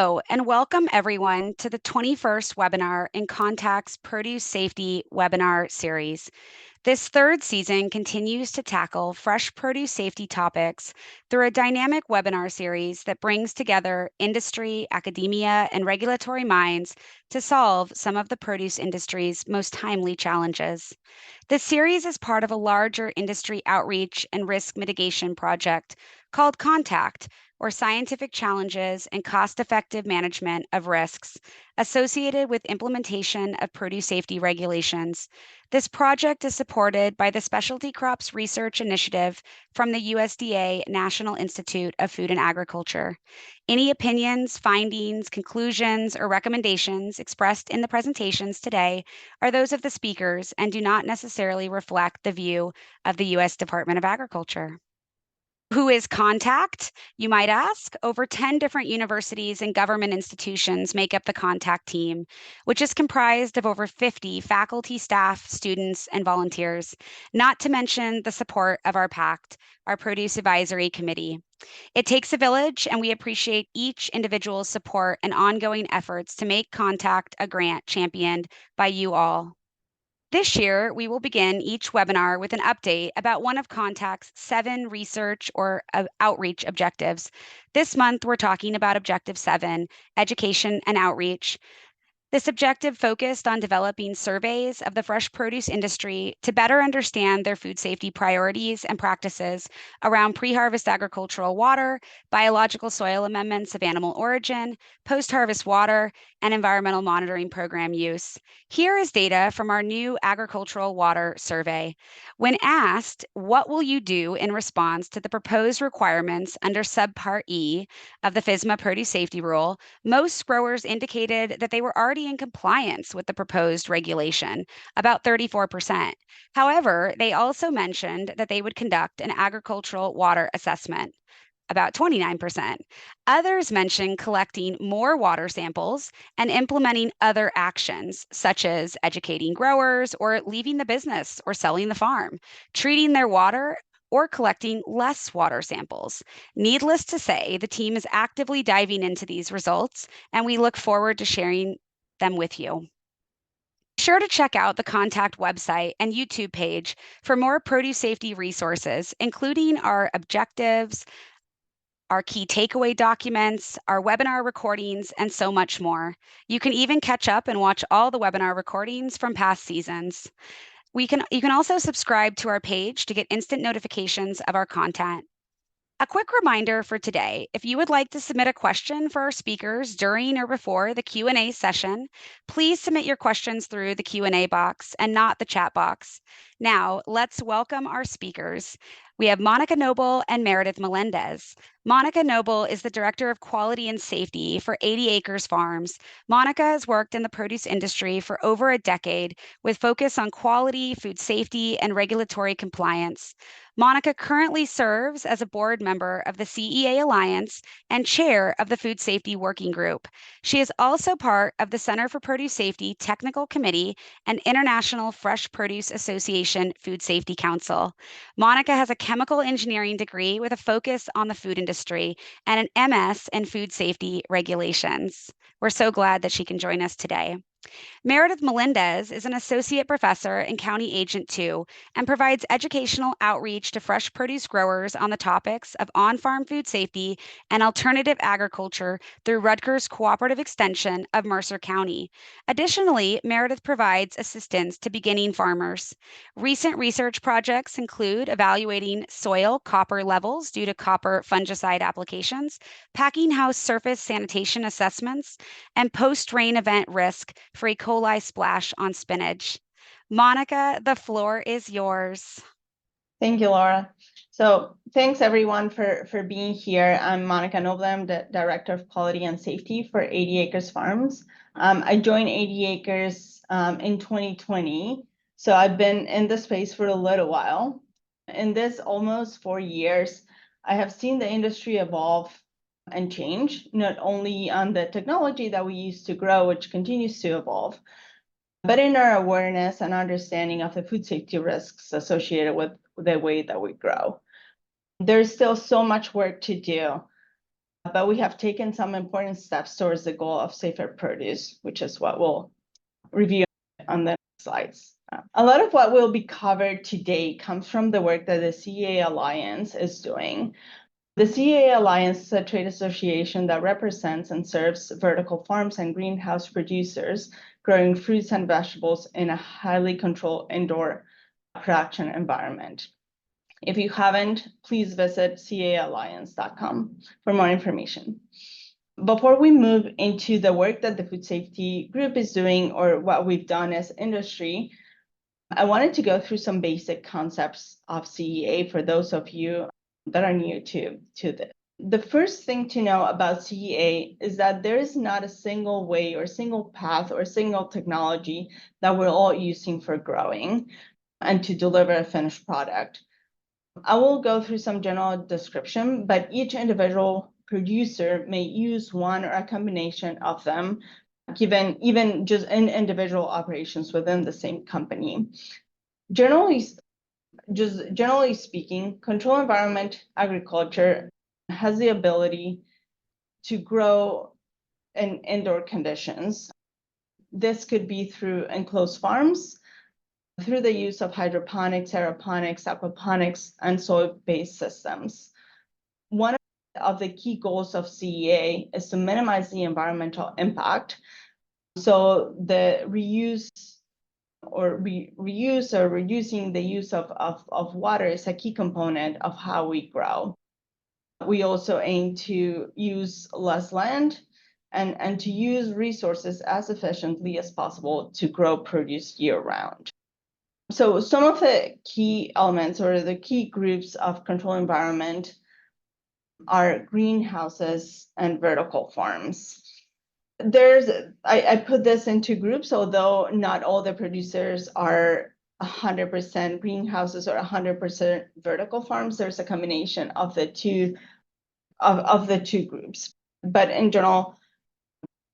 Hello, and welcome everyone to the 21st webinar in Contact's Produce Safety webinar series. This third season continues to tackle fresh produce safety topics through a dynamic webinar series that brings together industry, academia, and regulatory minds to solve some of the produce industry's most timely challenges. This series is part of a larger industry outreach and risk mitigation project called Contact, or Scientific Challenges and Cost-Effective Management of Risks associated with implementation of produce safety regulations. This project is supported by the Specialty Crops Research Initiative from the USDA National Institute of Food and Agriculture. Any opinions, findings, conclusions, or recommendations expressed in the presentations today are those of the speakers and do not necessarily reflect the view of the U.S. Department of Agriculture. Who is Contact, you might ask? Over 10 different universities and government institutions make up the Contact team, which is comprised of over 50 faculty, staff, students, and volunteers, not to mention the support of our PACT, our Produce Advisory Committee. It takes a village, and we appreciate each individual's support and ongoing efforts to make Contact a grant championed by you all. This year, we will begin each webinar with an update about one of Contact's 7 research or outreach objectives. This month, we're talking about Objective 7, Education and Outreach. This objective focused on developing surveys of the fresh produce industry to better understand their food safety priorities and practices around pre-harvest agricultural water, biological soil amendments of animal origin, post-harvest water, and environmental monitoring program use. Here is data from our new agricultural water survey. When asked, what will you do in response to the proposed requirements under Subpart E of the FSMA Produce Safety Rule, most growers indicated that they were already in compliance with the proposed regulation, about 34%. However, they also mentioned that they would conduct an agricultural water assessment, about 29%. Others mentioned collecting more water samples and implementing other actions, such as educating growers or leaving the business or selling the farm, treating their water or collecting less water samples. Needless to say, the team is actively diving into these results, and we look forward to sharing them with you. Be sure to check out the Contact website and YouTube page for more produce safety resources, including our objectives, our key takeaway documents, our webinar recordings, and so much more. You can even catch up and watch all the webinar recordings from past seasons. You can also subscribe to our page to get instant notifications of our content. A quick reminder for today, if you would like to submit a question for our speakers during or before the Q&A session, please submit your questions through the Q&A box and not the chat box. Now, let's welcome our speakers. We have Monica Noble and Meredith Melendez. Monica Noble is the Director of Quality and Safety for 80 Acres Farms. Monica has worked in the produce industry for over a decade with focus on quality, food safety, and regulatory compliance. Monica currently serves as a board member of the CEA Alliance and chair of the Food Safety Working Group. She is also part of the Center for Produce Safety Technical Committee and International Fresh Produce Association Food Safety Council. Monica has a chemical engineering degree with a focus on the food industry and an MS in food safety regulations. We're so glad that she can join us today. Meredith Melendez is an associate professor and county agent 2 and provides educational outreach to fresh produce growers on the topics of on-farm food safety and alternative agriculture through Rutgers Cooperative Extension of Mercer County. Additionally, Meredith provides assistance to beginning farmers. Recent research projects include evaluating soil copper levels due to copper fungicide applications, packing house surface sanitation assessments, and post-rain event risk for E. coli splash on spinach. Monica, the floor is yours. Thank you, Laura. So thanks everyone for being here. I'm Monica Noble. I'm the Director of Quality and Safety for 80 Acres Farms. I joined 80 Acres in 2020. So I've been in the space for a little while. In this almost 4 years, I have seen the industry evolve and change, not only on the technology that we use to grow, which continues to evolve, but in our awareness and understanding of the food safety risks associated with the way that we grow. There's still so much work to do. but we have taken some important steps towards the goal of safer produce, which is what we'll review on the next slides. A lot of what will be covered today comes from the work that the CEA Alliance is doing. The CEA Alliance is a trade association that represents and serves vertical farms and greenhouse producers growing fruits and vegetables in a highly controlled indoor production environment. If you haven't, please visit caalliance.com for more information. Before we move into the work that the food safety group is doing or what we've done as industry, I wanted to go through some basic concepts of CEA for those of you that are new to this. The first thing to know about CEA is that there is not a single way or single path or single technology that we're all using for growing and to deliver a finished product. I will go through some general description, but each individual producer may use one or a combination of them, given even just in individual operations within the same company. Generally speaking, controlled environment agriculture has the ability to grow in indoor conditions. This could be through enclosed farms, through the use of hydroponics, aeroponics, aquaponics, and soil-based systems. One of the key goals of CEA is to minimize the environmental impact. So the reuse or reducing the use of water is a key component of how we grow. We also aim to use less land and to use resources as efficiently as possible to grow produce year-round. So some of the key elements or the key groups of control environment are greenhouses and vertical farms. I put this into groups, although not all the producers are 100% greenhouses or 100% vertical farms. There's a combination of the two groups. But in general,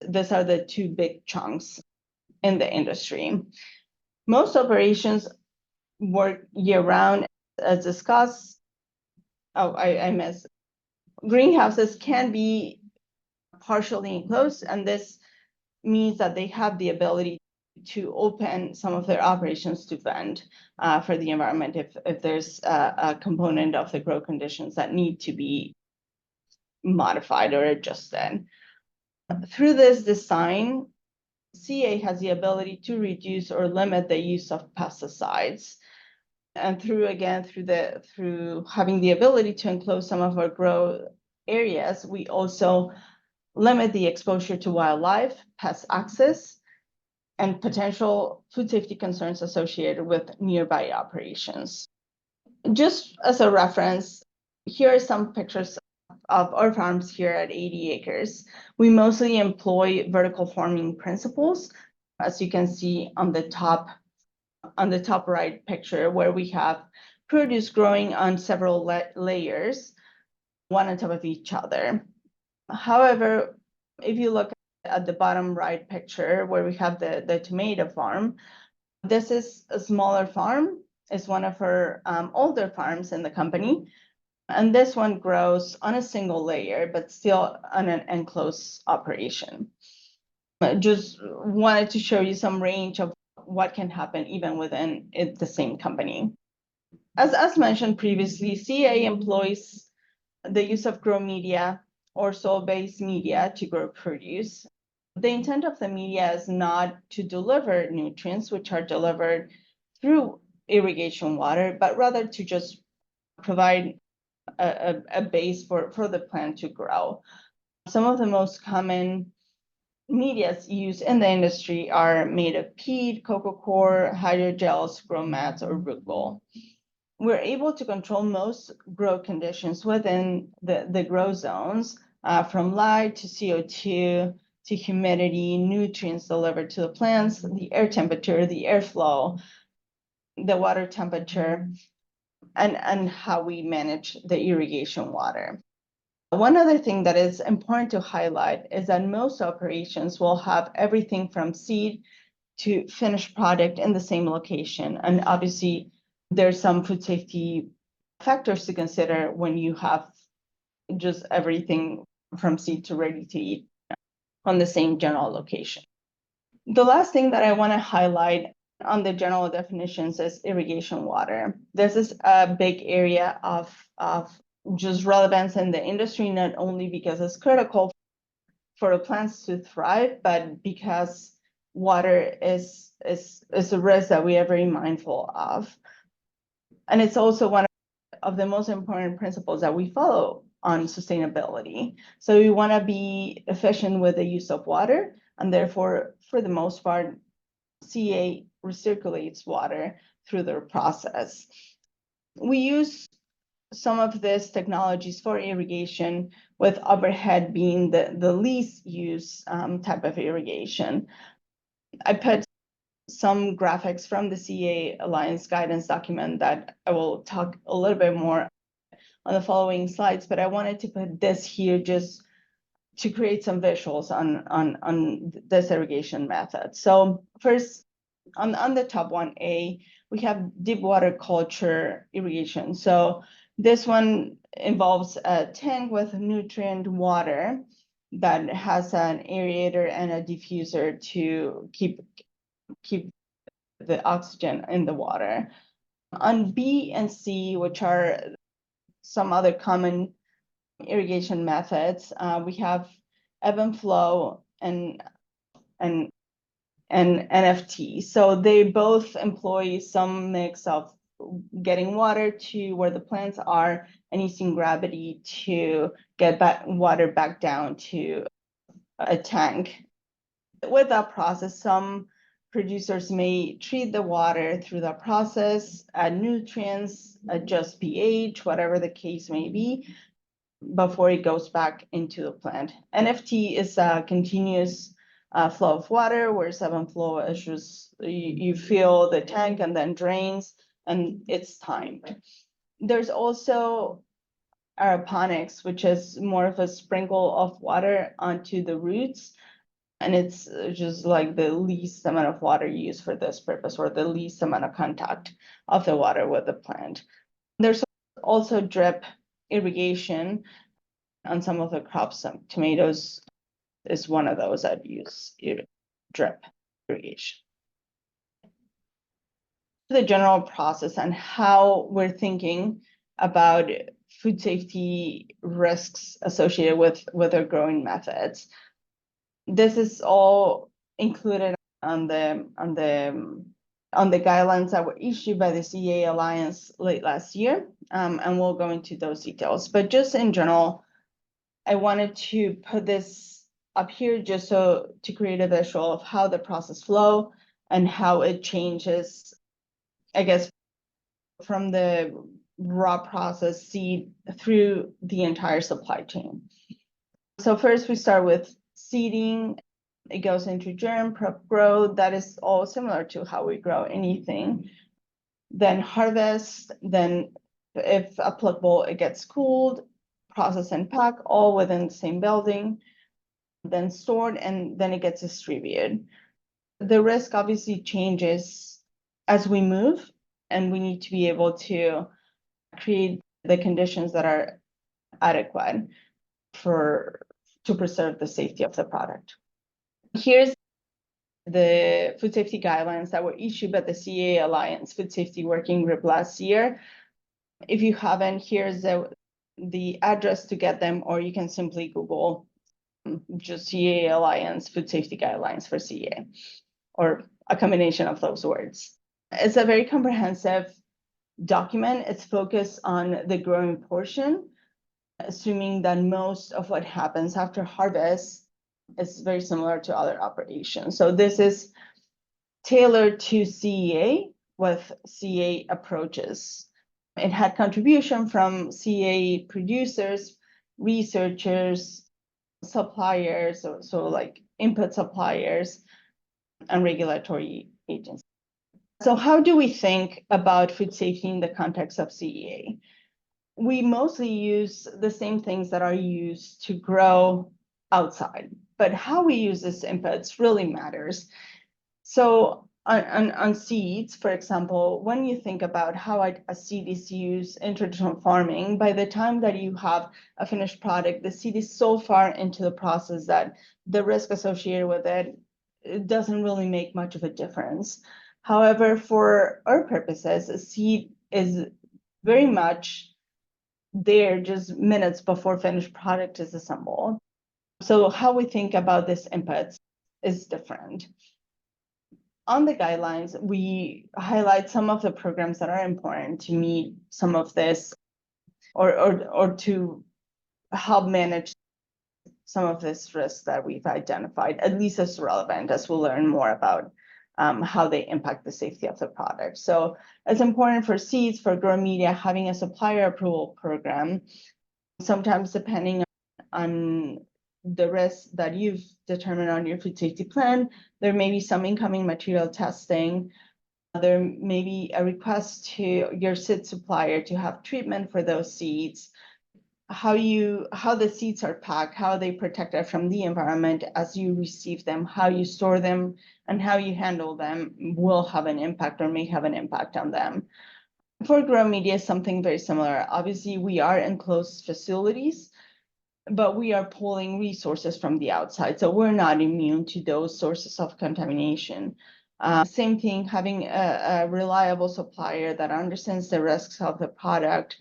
these are the two big chunks in the industry. Most operations work year-round, as discussed. Oh, I missed. Greenhouses can be partially enclosed, and this means that they have the ability to open some of their operations to vent for the environment if there's a component of the grow conditions that need to be modified or adjusted. Through this design, CA has the ability to reduce or limit the use of pesticides. And through having the ability to enclose some of our grow areas, we also limit the exposure to wildlife, pest access, and potential food safety concerns associated with nearby operations. Just as a reference, here are some pictures of our farms here at 80 acres. We mostly employ vertical farming principles, as you can see on the top right picture, where we have produce growing on several layers, one on top of each other. However, if you look at the bottom right picture where we have the tomato farm, this is a smaller farm. It's one of our older farms in the company. And this one grows on a single layer, but still on an enclosed operation. I just wanted to show you some range of what can happen even within the same company. As mentioned previously, CA employs the use of grow media or soil-based media to grow produce. The intent of the media is not to deliver nutrients, which are delivered through irrigation water, but rather to just provide a base for the plant to grow. Some of the most common medias used in the industry are made of peat, cocoa coir, hydrogels, grow mats, or root ball. We're able to control most grow conditions within the grow zones, from light to CO2 to humidity, nutrients delivered to the plants, the air temperature, the airflow, the water temperature, and how we manage the irrigation water. One other thing that is important to highlight is that most operations will have everything from seed to finished product in the same location. And obviously, there's some food safety factors to consider when you have just everything from seed to ready to eat on the same general location. The last thing that I want to highlight on the general definitions is irrigation water. This is a big area of just relevance in the industry, not only because it's critical for the plants to thrive, but because water is a risk that we are very mindful of. And it's also one of the most important principles that we follow on sustainability. So we want to be efficient with the use of water, and therefore, for the most part, CA recirculates water through their process. We use some of these technologies for irrigation, with overhead being the least use type of irrigation. I put some graphics from the CA Alliance guidance document that I will talk a little bit more on the following slides, but I wanted to put this here just to create some visuals on this irrigation method. So first, on the top 1A, we have deep water culture irrigation. So this one involves a tank with nutrient water that has an aerator and a diffuser to keep the oxygen in the water. On B and C, which are some other common irrigation methods, we have ebb and flow and NFT. So they both employ some mix of getting water to where the plants are and using gravity to get water back down to a tank. With that process, some producers may treat the water through the process, add nutrients, adjust pH, whatever the case may be, before it goes back into the plant. NFT is a continuous flow of water, where ebb and flow is just you fill the tank and then drains, and it's timed. There's also aeroponics, which is more of a sprinkle of water onto the roots, and it's just like the least amount of water used for this purpose, or the least amount of contact of the water with the plant. There's also drip irrigation on some of the crops. Some tomatoes is one of those that use drip irrigation. The general process and how we're thinking about food safety risks associated with our growing methods. This is all included on the guidelines that were issued by the CA Alliance late last year, and we'll go into those details. But just in general, I wanted to put this up here just so to create a visual of how the process flow and how it changes, I guess, from the raw process seed through the entire supply chain. So first we start with seeding. It goes into germ, prep, grow. That is all similar to how we grow anything. Then harvest, then if applicable, it gets cooled, process and pack, all within the same building, then stored, and then it gets distributed. The risk obviously changes as we move, and we need to be able to create the conditions that are adequate to preserve the safety of the product. Here's the food safety guidelines that were issued by the CA Alliance Food Safety Working Group last year. If you haven't, here's the address to get them, or you can simply Google just CA Alliance Food Safety Guidelines for CA, or a combination of those words. It's a very comprehensive document. It's focused on the growing portion, assuming that most of what happens after harvest is very similar to other operations. So this is tailored to CEA with CA approaches. It had contribution from CA producers, researchers, suppliers, so like input suppliers, and regulatory agencies. So how do we think about food safety in the context of CEA? We mostly use the same things that are used to grow outside, but how we use these inputs really matters. So On seeds, for example, when you think about how a seed is used in traditional farming, by the time that you have a finished product, the seed is so far into the process that the risk associated with it doesn't really make much of a difference. However, for our purposes, a seed is very much there just minutes before finished product is assembled. So how we think about this inputs is different. On the guidelines, we highlight some of the programs that are important to meet some of this or to help manage some of this risk that we've identified, at least as relevant as we'll learn more about how they impact the safety of the product. So it's important for seeds, for grow media, having a supplier approval program, sometimes depending on the risk that you've determined on your food safety plan, there may be some incoming material testing. There may be a request to your seed supplier to have treatment for those seeds. How the seeds are packed, how they protected from the environment as you receive them, how you store them, and how you handle them will have an impact or may have an impact on them. For grow media, something very similar. Obviously, we are in closed facilities, but we are pulling resources from the outside. So we're not immune to those sources of contamination. Same thing, having a reliable supplier that understands the risks of the product,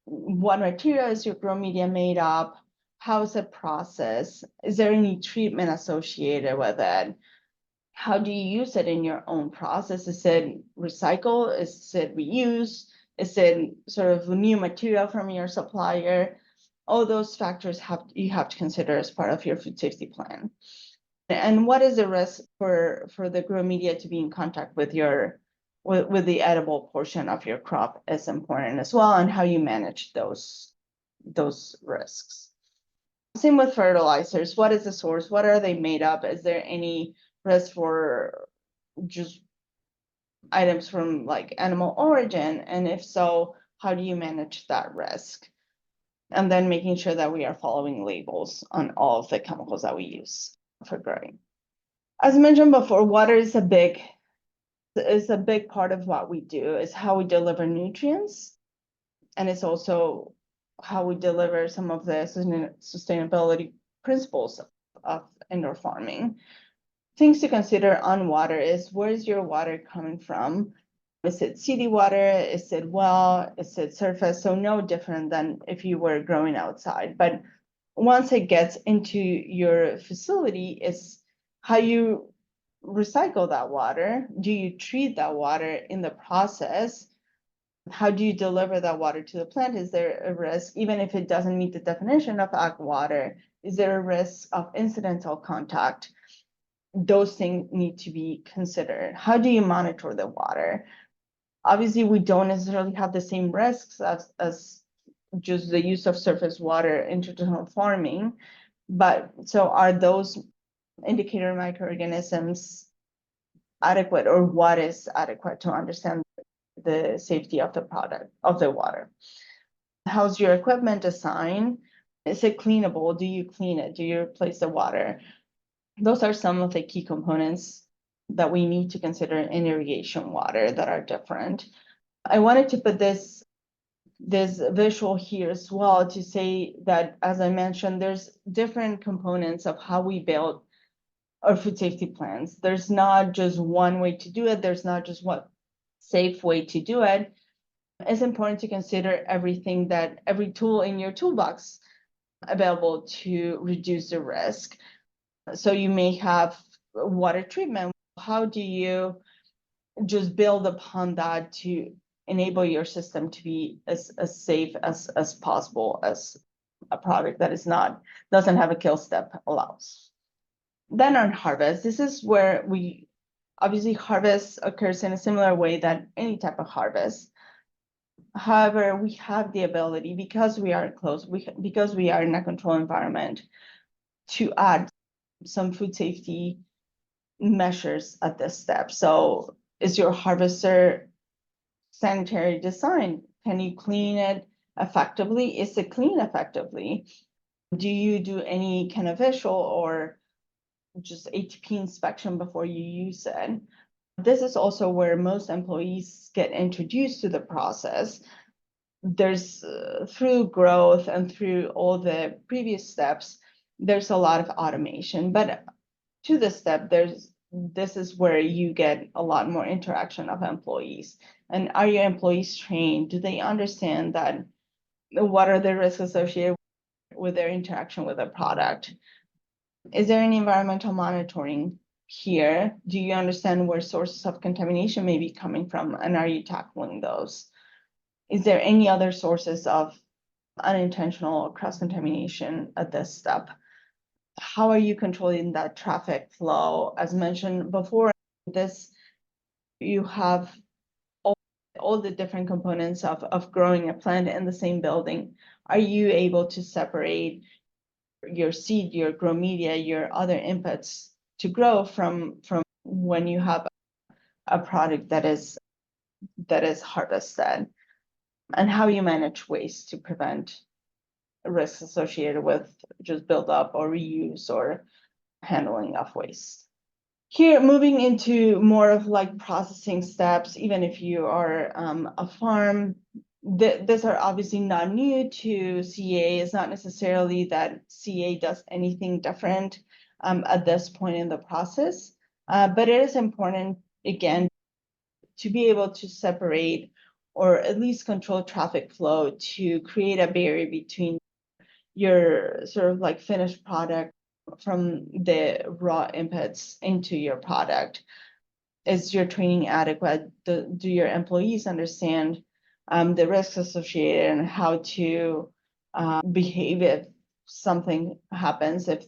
what material is your grow media made up, how is it processed, is there any treatment associated with it? How do you use it in your own process? Is it recycle? Is it reuse? Is it sort of new material from your supplier? All those factors you have to consider as part of your food safety plan. And what is the risk for the grow media to be in contact with with the edible portion of your crop is important as well, and how you manage those risks. Same with fertilizers. What is the source? What are they made up? Is there any risk for just items from like animal origin? And if so, how do you manage that risk? And then making sure that we are following labels on all of the chemicals that we use for growing. As mentioned before, water is a big part of what we do. Is how we deliver nutrients, and it's also how we deliver some of the sustainability principles of indoor farming. Things to consider on water is, where is your water coming from? Is it city water? Is it well? Is it surface? So no different than if you were growing outside. But once it gets into your facility, is how you recycle that water. Do you treat that water in the process? How do you deliver that water to the plant? Is there a risk, even if it doesn't meet the definition of ag water, is there a risk of incidental contact? Those things need to be considered. How do you monitor the water? Obviously, we don't necessarily have the same risks as just the use of surface water in traditional farming, but so are those indicator microorganisms adequate, or what is adequate to understand the safety of the product, of the water? How's your equipment designed? Is it cleanable? Do you clean it? Do you replace the water? Those are some of the key components that we need to consider in irrigation water that are different. I wanted to put this visual here as well to say that, as I mentioned, there's different components of how we build our food safety plans. There's not just one way to do it. There's not just one safe way to do it. It's important to consider every tool in your toolbox available to reduce the risk. So you may have water treatment. How do you just build upon that to enable your system to be as safe as possible as a product that doesn't have a kill step allows? Then on harvest, this is where obviously harvest occurs in a similar way that any type of harvest. However, we have the ability, because we are close, because we are in a controlled environment, to add some food safety measures at this step. So is your harvester sanitary design? Can you clean it effectively? Is it clean effectively? Do you do any kind of visual or just ATP inspection before you use it. This is also where most employees get introduced to the process. There's through growth and through all the previous steps, there's a lot of automation, but to this step, this is where you get a lot more interaction of employees. And are your employees trained? Do they understand that what are the risks associated with their interaction with a product? Is there any environmental monitoring here? Do you understand where sources of contamination may be coming from, and are you tackling those? Is there any other sources of unintentional cross-contamination at this step? How are you controlling that traffic flow? As mentioned before, this you have all the different components of growing a plant in the same building. Are you able to separate your seed, your grow media, your other inputs to grow from when you have a product that is harvested? And how you manage waste to prevent risks associated with just buildup or reuse or handling of waste. Here, moving into more of like processing steps, even if you are a farm, these are obviously not new to CA. It's not necessarily that CA does anything different at this point in the process, but it is important, again, to be able to separate or at least control traffic flow to create a barrier between your sort of like finished product from the raw inputs into your product. Is your training adequate? Do your employees understand the risks associated and how to behave if something happens, if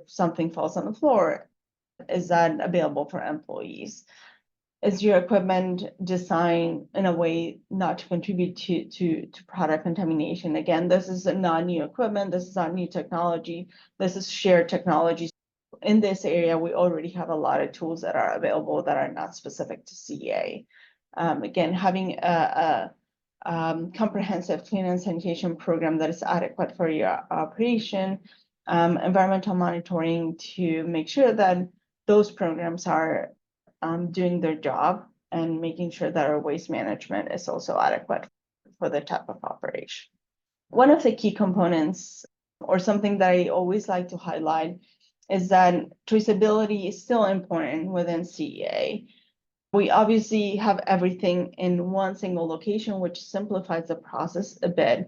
something falls on the floor? Is that available for employees? Is your equipment designed in a way not to contribute to product contamination? Again, this is not new equipment, this is not new technology, this is shared technology. In this area, we already have a lot of tools that are available that are not specific to CA. Again, having a comprehensive clean and sanitation program that is adequate for your operation, environmental monitoring to make sure that those programs are doing their job, and making sure that our waste management is also adequate for the type of operation. One of the key components, or something that I always like to highlight, is that traceability is still important within CEA. We obviously have everything in one single location, which simplifies the process a bit,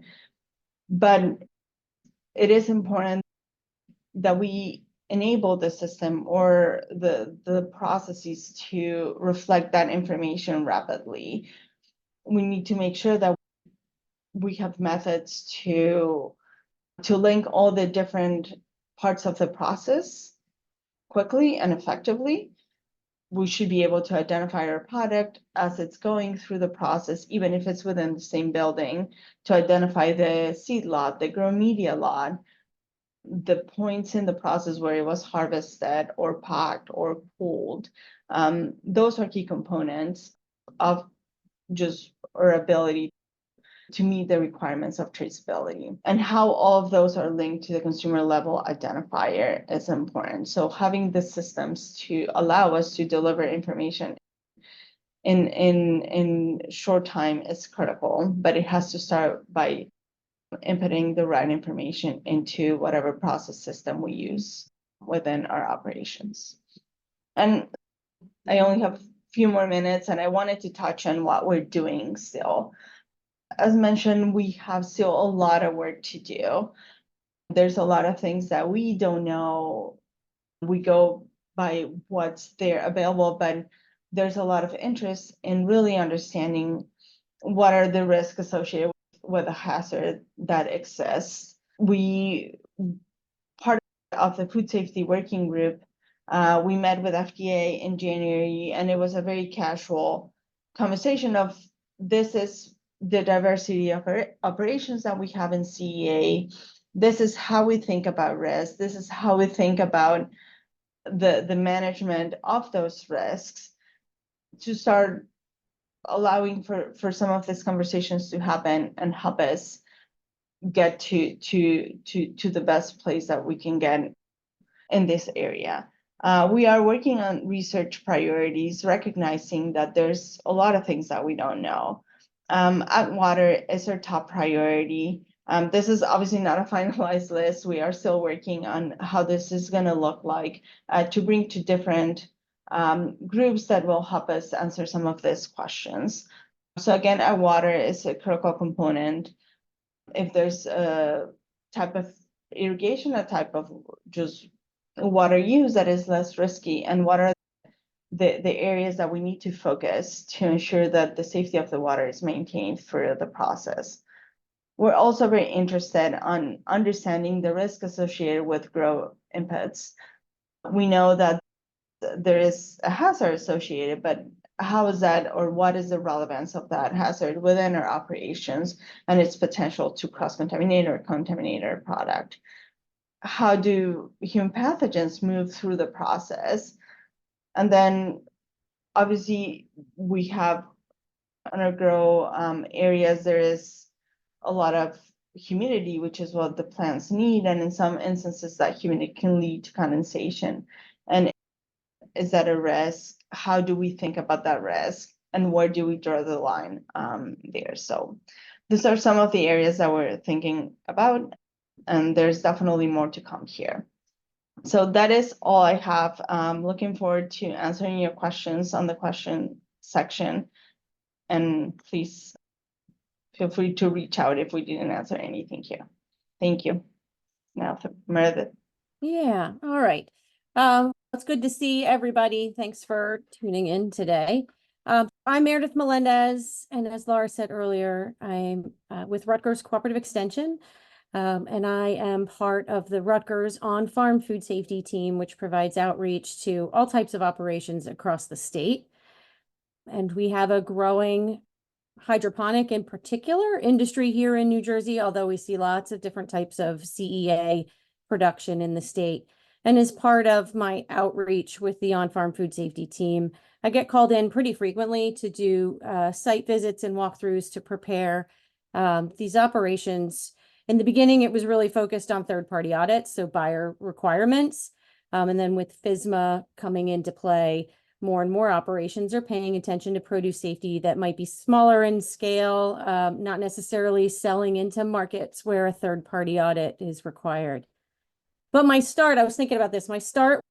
but it is important that we enable the system or the processes to reflect that information rapidly. We need to make sure that we have methods to link all the different parts of the process quickly and effectively. We should be able to identify our product as it's going through the process, even if it's within the same building, to identify the seed lot, the grow media lot, the points in the process where it was harvested or packed or cooled. Those are key components of just our ability to meet the requirements of traceability, and how all of those are linked to the consumer level identifier is important. So having the systems to allow us to deliver information in short time is critical, but it has to start by inputting the right information into whatever process system we use within our operations. And I only have a few more minutes, and I wanted to touch on what we're doing still. As mentioned, we have still a lot of work to do. There's a lot of things that we don't know. We go by what's there available, but there's a lot of interest in really understanding what are the risks associated with a hazard that exists. Part of the food safety working group, we met with FDA in January, and it was a very casual conversation of, this is the diversity of our operations that we have in CEA. This is how we think about risk. This is how we think about the management of those risks, to start allowing for some of these conversations to happen and help us get to the best place that we can get in this area. We are working on research priorities, recognizing that there's a lot of things that we don't know. Water is our top priority. This is obviously not a finalized list. We are still working on how this is going to look like to bring to different groups that will help us answer some of these questions. So again, water is a critical component. If there's a type of irrigation, a type of just water use that is less risky, and what are the areas that we need to focus to ensure that the safety of the water is maintained through the process. We're also very interested on understanding the risk associated with grow inputs. We know that there is a hazard associated, but how is that, or what is the relevance of that hazard within our operations and its potential to cross-contaminate or contaminate our product? How do human pathogens move through the process? And then obviously we have undergrow areas, there is a lot of humidity, which is what the plants need. And in some instances that humidity can lead to condensation. And is that a risk? How do we think about that risk? And where do we draw the line there? So these are some of the areas that we're thinking about. And there's definitely more to come here. So that is all I have. Looking forward to answering your questions on the question section. And please feel free to reach out if we didn't answer anything here. Thank you. Now, Meredith. Yeah, all right. It's good to see everybody. Thanks for tuning in today. I'm Meredith Melendez, and as Laura said earlier, I'm with Rutgers Cooperative Extension, and I am part of the Rutgers on-farm food safety team, which provides outreach to all types of operations across the state. And we have a growing hydroponic in particular industry here in New Jersey, although we see lots of different types of CEA production in the state. And as part of my outreach with the on-farm food safety team, I get called in pretty frequently to do site visits and walkthroughs to prepare these operations. In the beginning, it was really focused on third-party audits, so buyer requirements. And then with FSMA coming into play, more and more operations are paying attention to produce safety that might be smaller in scale, not necessarily selling into markets where a third-party audit is required. But I was thinking about this, my start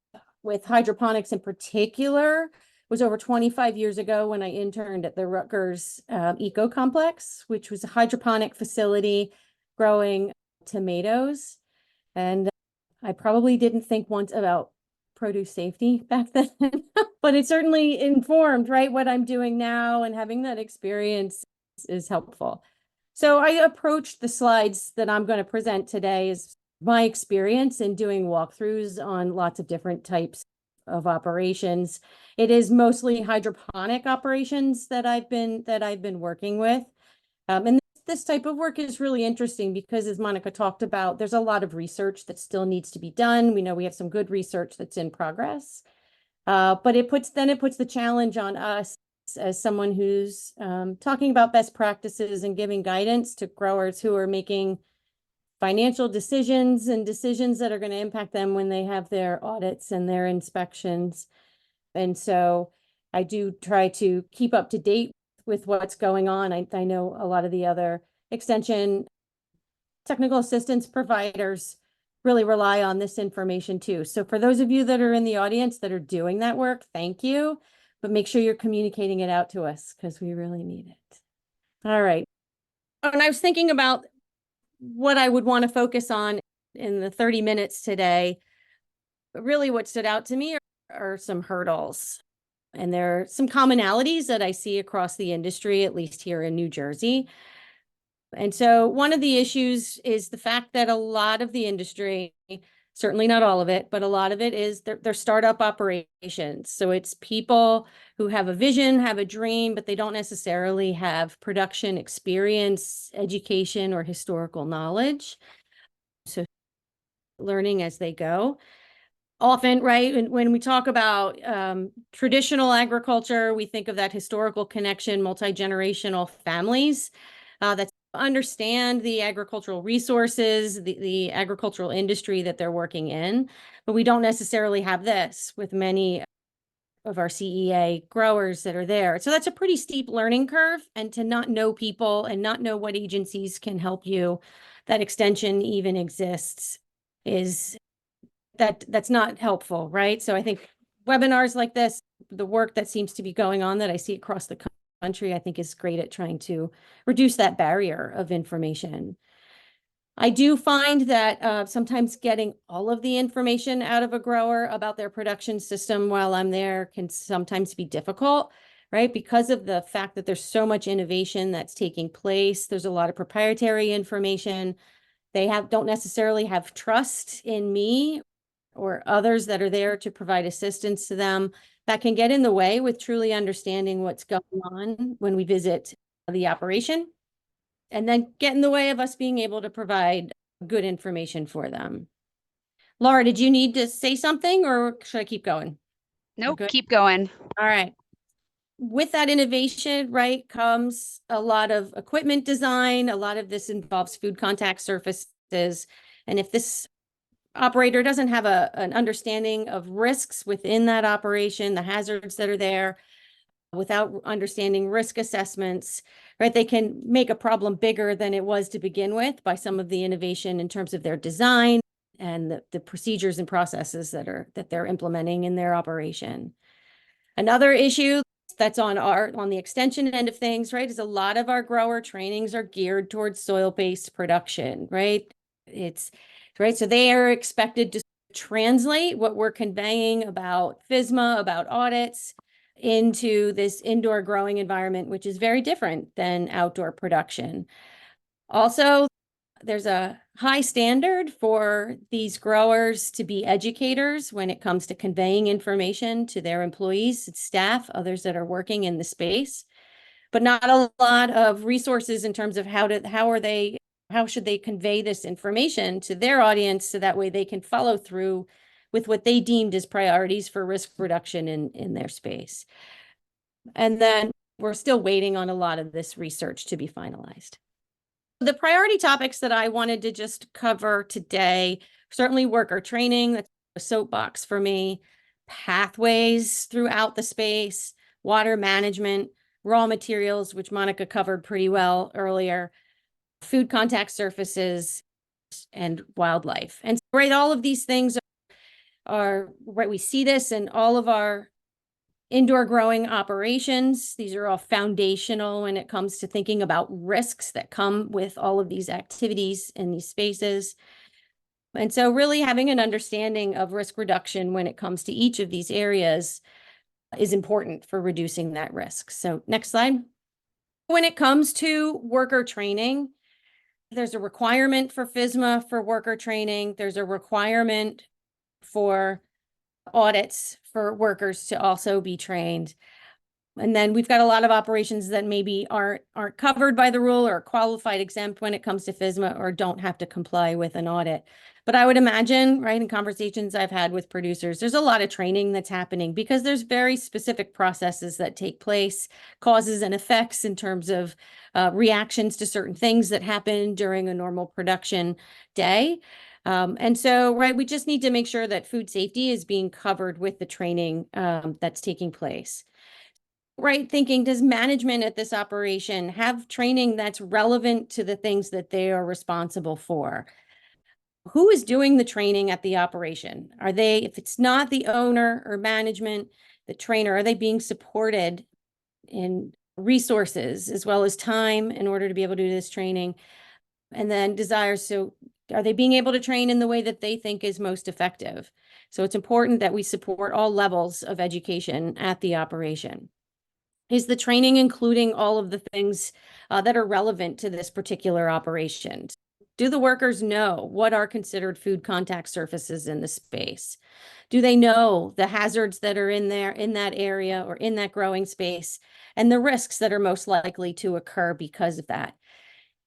with hydroponics in particular was over 25 years ago when I interned at the Rutgers Eco Complex, which was a hydroponic facility growing tomatoes. And I probably didn't think once about produce safety back then, but it certainly informed, right, what I'm doing now, and having that experience is helpful. So I approached the slides that I'm going to present today as my experience in doing walkthroughs on lots of different types of operations. It is mostly hydroponic operations that I've been working with. And this type of work is really interesting because, as Monica talked about, there's a lot of research that still needs to be done. We know we have some good research that's in progress, but it puts the challenge on us as someone who's talking about best practices and giving guidance to growers who are making financial decisions and decisions that are going to impact them when they have their audits and their inspections. And so I do try to keep up to date with what's going on. I know a lot of the other extension technical assistance providers really rely on this information too. So for those of you that are in the audience that are doing that work, thank you, but make sure you're communicating it out to us because we really need it. All right. And I was thinking about what I would want to focus on in the 30 minutes today. But really what stood out to me are some hurdles. And there are some commonalities that I see across the industry, at least here in New Jersey. And so one of the issues is the fact that a lot of the industry, certainly not all of it, but a lot of it is their startup operations. So it's people who have a vision, have a dream, but they don't necessarily have production experience, education, or historical knowledge. So learning as they go. Often, right, when we talk about traditional agriculture, we think of that historical connection, multi-generational families. That's understand the agricultural resources, the agricultural industry that they're working in, but we don't necessarily have this with many of our CEA growers that are there. So that's a pretty steep learning curve, and to not know people and not know what agencies can help you, that extension even exists, is that's not helpful, right? So I think webinars like this, the work that seems to be going on that I see across the country, I think is great at trying to reduce that barrier of information. I do find that sometimes getting all of the information out of a grower about their production system while I'm there can sometimes be difficult, right? Because of the fact that there's so much innovation that's taking place. There's a lot of proprietary information. They don't necessarily have trust in me or others that are there to provide assistance to them. That can get in the way with truly understanding what's going on when we visit the operation, and then get in the way of us being able to provide good information for them. Laura, did you need to say something, or should I keep going? Nope, keep going. All right. With that innovation, right, comes a lot of equipment design. A lot of this involves food contact surfaces. And if this operator doesn't have an understanding of risks within that operation, the hazards that are there, without understanding risk assessments, right, they can make a problem bigger than it was to begin with by some of the innovation in terms of their design and the procedures and processes that they're implementing in their operation. Another issue that's on the extension end of things, right, is a lot of our grower trainings are geared towards soil-based production, right? It's right. So they are expected to translate what we're conveying about FSMA, about audits, into this indoor growing environment, which is very different than outdoor production. Also, there's a high standard for these growers to be educators when it comes to conveying information to their employees, staff, others that are working in the space, but not a lot of resources in terms of how should they convey this information to their audience so that way they can follow through with what they deemed as priorities for risk reduction in their space. And then we're still waiting on a lot of this research to be finalized. The priority topics that I wanted to just cover today, certainly worker training, that's a soapbox for me, pathways throughout the space, water management, raw materials, which Monica covered pretty well earlier, food contact surfaces, and wildlife. And right, all of these things are right, we see this in all of our indoor growing operations. These are all foundational when it comes to thinking about risks that come with all of these activities in these spaces. And so really having an understanding of risk reduction when it comes to each of these areas is important for reducing that risk. So next slide. When it comes to worker training, there's a requirement for FSMA for worker training. There's a requirement for audits for workers to also be trained. And then we've got a lot of operations that maybe aren't covered by the rule or qualified exempt when it comes to FSMA or don't have to comply with an audit. But I would imagine, right, in conversations I've had with producers, there's a lot of training that's happening because there's very specific processes that take place, causes and effects in terms of reactions to certain things that happen during a normal production day. And so, right, we just need to make sure that food safety is being covered with the training that's taking place. Right, thinking, does management at this operation have training that's relevant to the things that they are responsible for? Who is doing the training at the operation? Are they, if it's not the owner or management, the trainer, are they being supported in resources as well as time in order to be able to do this training? And then desires, so are they being able to train in the way that they think is most effective? So it's important that we support all levels of education at the operation. Is the training including all of the things that are relevant to this particular operation? Do the workers know what are considered food contact surfaces in the space? Do they know the hazards that are in there, in that area or in that growing space, and the risks that are most likely to occur because of that?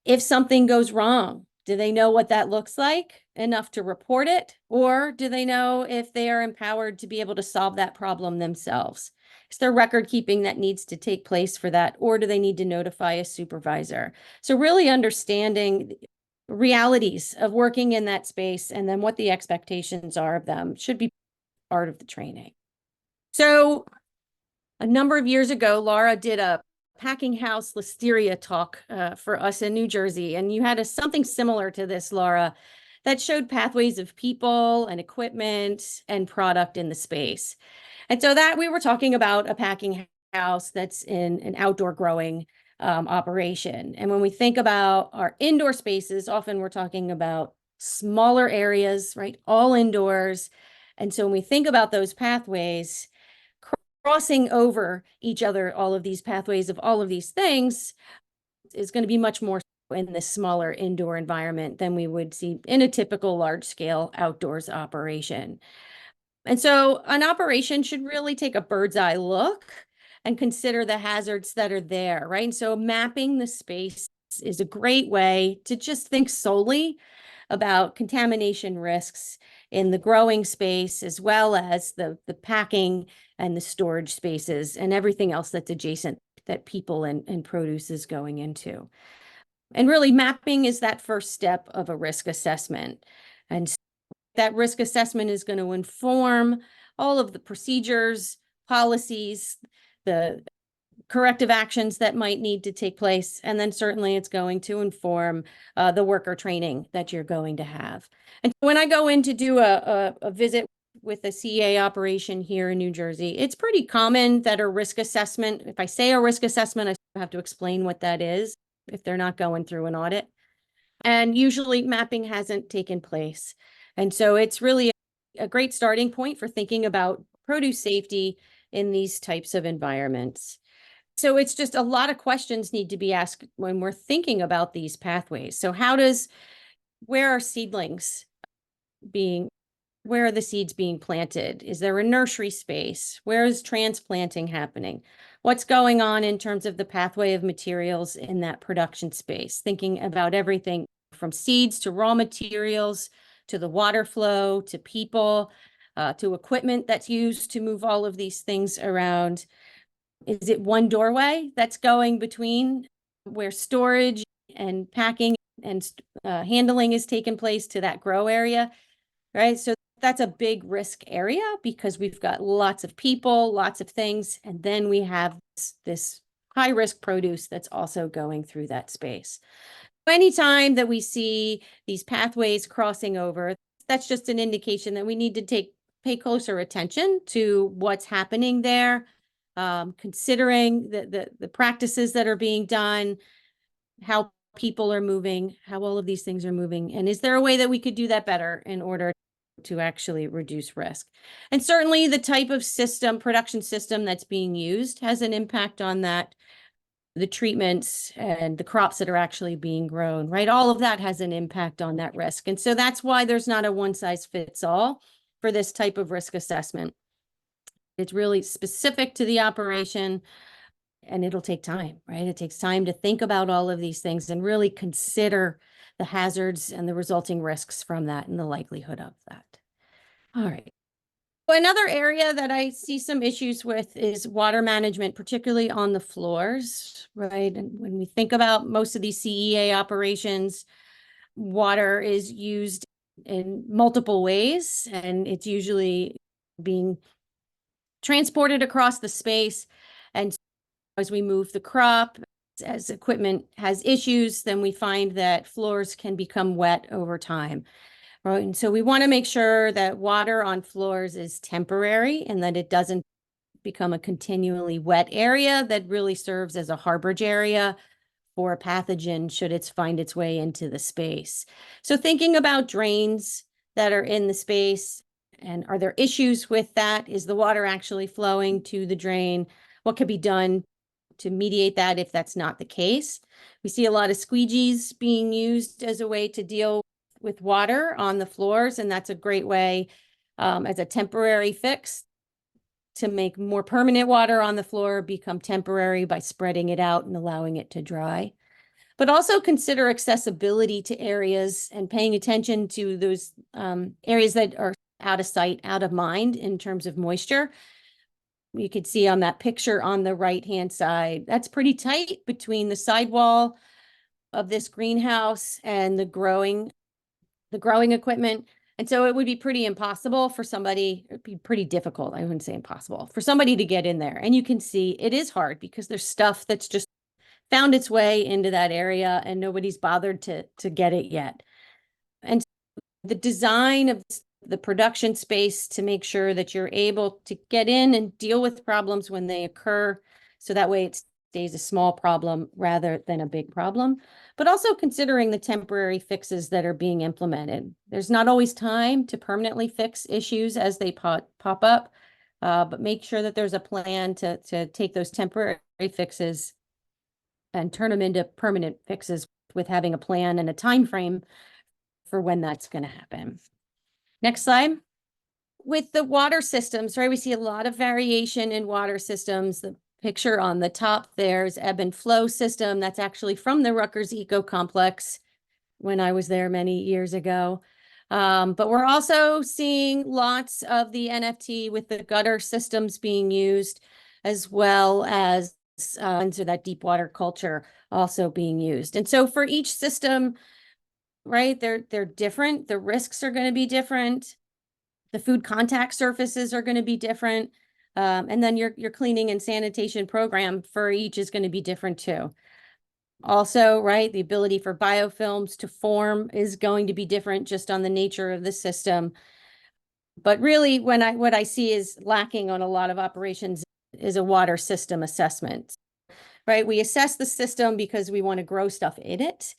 If something goes wrong, Do they know what that looks like enough to report it? Or do they know if they are empowered to be able to solve that problem themselves? Is there record keeping that needs to take place for that? Or do they need to notify a supervisor? So really understanding realities of working in that space and then what the expectations are of them should be part of the training. So a number of years ago, Laura did a packing house listeria talk for us in New Jersey. And you had something similar to this, Laura, that showed pathways of people and equipment and product in the space. And so that we were talking about a packing house that's in an outdoor growing operation. And when we think about our indoor spaces, often we're talking about smaller areas, right? All indoors. And so when we think about those pathways, crossing over each other, all of these pathways of all of these things is going to be much more in this smaller indoor environment than we would see in a typical large scale outdoors operation. And so an operation should really take a bird's eye look and consider the hazards that are there, right? And so mapping the space is a great way to just think solely about contamination risks in the growing space, as well as the packing and the storage spaces and everything else that's adjacent that people and produce is going into. And really mapping is that first step of a risk assessment. And so that risk assessment is going to inform all of the procedures, policies, the corrective actions that might need to take place. And then certainly it's going to inform the worker training that you're going to have. And when I go in to do a visit with a CEA operation here in New Jersey, it's pretty common that a risk assessment, if I say a risk assessment, I have to explain what that is if they're not going through an audit. And usually mapping hasn't taken place. And so it's really a great starting point for thinking about produce safety in these types of environments. So it's just a lot of questions need to be asked when we're thinking about these pathways. So where are seedlings where are the seeds being planted? Is there a nursery space? Where is transplanting happening? What's going on in terms of the pathway of materials in that production space? Thinking about everything from seeds to raw materials, to the water flow, to people, to equipment that's used to move all of these things around. Is it one doorway that's going between where storage and packing and handling is taking place to that grow area, right? So that's a big risk area because we've got lots of people, lots of things, and then we have this high risk produce that's also going through that space. Anytime that we see these pathways crossing over, that's just an indication that we need to pay closer attention to what's happening there, considering the practices that are being done, how people are moving, how all of these things are moving, and is there a way that we could do that better in order to actually reduce risk? And certainly the type of production system that's being used has an impact on that, the treatments and the crops that are actually being grown, right? All of that has an impact on that risk. And so that's why there's not a one size fits all for this type of risk assessment. It's really specific to the operation, and it'll take time, right? It takes time to think about all of these things and really consider the hazards and the resulting risks from that and the likelihood of that. All right. Another area that I see some issues with is water management, particularly on the floors, right? And when we think about most of these CEA operations, water is used in multiple ways, and it's usually being transported across the space. And as we move the crop, as equipment has issues, then we find that floors can become wet over time. Right. And so we want to make sure that water on floors is temporary and that it doesn't become a continually wet area that really serves as a harborage area for a pathogen should it find its way into the space. So thinking about drains that are in the space, and are there issues with that? Is the water actually flowing to the drain? What could be done to mediate that if that's not the case? We see a lot of squeegees being used as a way to deal with water on the floors, and that's a great way as a temporary fix to make more permanent water on the floor become temporary by spreading it out and allowing it to dry. but also consider accessibility to areas and paying attention to those areas that are out of sight, out of mind in terms of moisture. You could see on that picture on the right-hand side, that's pretty tight between the sidewall of this greenhouse and the growing equipment. And so it would be pretty impossible for somebody, it'd be pretty difficult, I wouldn't say impossible, for somebody to get in there. And you can see it is hard because there's stuff that's just found its way into that area and nobody's bothered to get it yet. And the design of the production space to make sure that you're able to get in and deal with problems when they occur, so that way it stays a small problem rather than a big problem, but also considering the temporary fixes that are being implemented. There's not always time to permanently fix issues as they pop up, but make sure that there's a plan to take those temporary fixes and turn them into permanent fixes with having a plan and a time frame for when that's going to happen. Next slide. With the water systems, right, we see a lot of variation in water systems. The picture on the top there is ebb and flow system. That's actually from the Rutgers Eco Complex when I was there many years ago. But we're also seeing lots of the NFT with the gutter systems being used, as well as into that deep water culture also being used. And so for each system, right, they're different. The risks are going to be different. The food contact surfaces are going to be different. And then your cleaning and sanitation program for each is going to be different too. Also, right, the ability for biofilms to form is going to be different just on the nature of the system. But really, what I see is lacking on a lot of operations is a water system assessment, right? We assess the system because we want to grow stuff in it.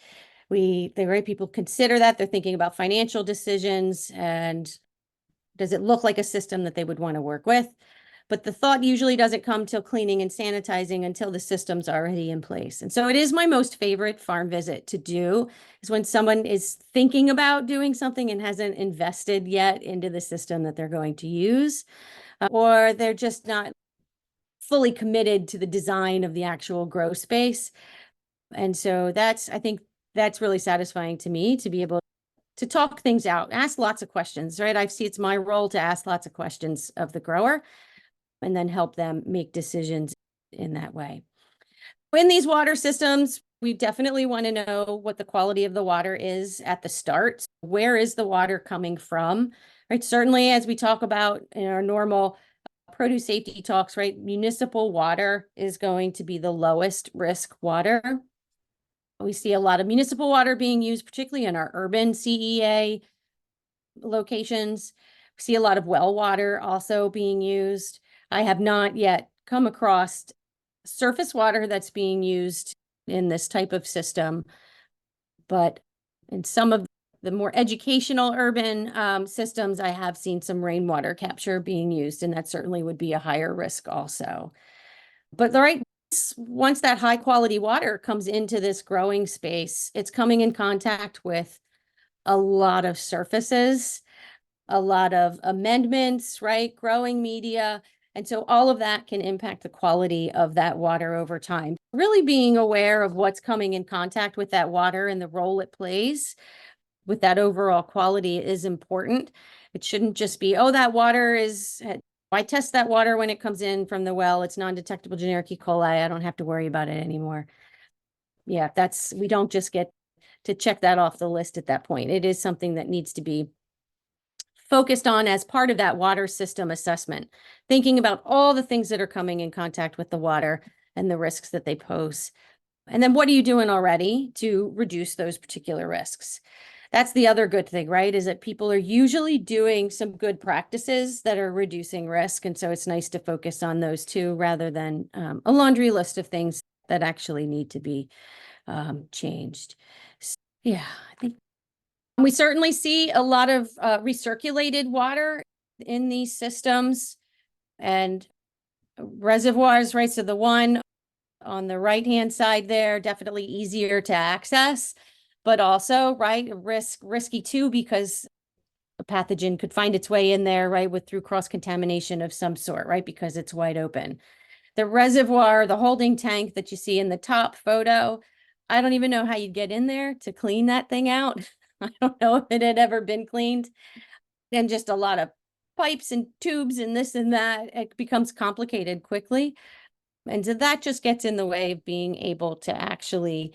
The right people consider that. They're thinking about financial decisions and does it look like a system that they would want to work with? But the thought usually doesn't come till cleaning and sanitizing until the system's already in place. And so it is my most favorite farm visit to do, is when someone is thinking about doing something and hasn't invested yet into the system that they're going to use, or they're just not fully committed to the design of the actual grow space. And so I think that's really satisfying to me, to be able to talk things out, ask lots of questions, right? I see it's my role to ask lots of questions of the grower and then help them make decisions in that way. In these water systems, we definitely want to know what the quality of the water is at the start. Where is the water coming from, right? Certainly, as we talk about in our normal produce safety talks, right? Municipal water is going to be the lowest risk water. We see a lot of municipal water being used, particularly in our urban CEA locations. We see a lot of well water also being used. I have not yet come across surface water that's being used in this type of system, but in some of the more educational urban systems, I have seen some rainwater capture being used, and that certainly would be a higher risk also. But once that high quality water comes into this growing space, it's coming in contact with a lot of surfaces, a lot of amendments, right? Growing media. And so all of that can impact the quality of that water over time. Really being aware of what's coming in contact with that water and the role it plays with that overall quality is important. It shouldn't just be, oh, that water is, I test that water when it comes in from the well, it's non-detectable generic E. coli, I don't have to worry about it anymore. Yeah, we don't just get to check that off the list at that point. It is something that needs to be focused on as part of that water system assessment, thinking about all the things that are coming in contact with the water and the risks that they pose. And then what are you doing already to reduce those particular risks? That's the other good thing, right? Is that people are usually doing some good practices that are reducing risk. And so it's nice to focus on those too, rather than a laundry list of things that actually need to be changed. So, yeah, I think we certainly see a lot of recirculated water in these systems and reservoirs, right? So the one on the right-hand side there, definitely easier to access, but also, right, risky too, because a pathogen could find its way in there, right, through cross-contamination of some sort, right, because it's wide open. The reservoir, the holding tank that you see in the top photo, I don't even know how you'd get in there to clean that thing out. I don't know if it had ever been cleaned. And just a lot of pipes and tubes and this and that. It becomes complicated quickly. And so that just gets in the way of being able to actually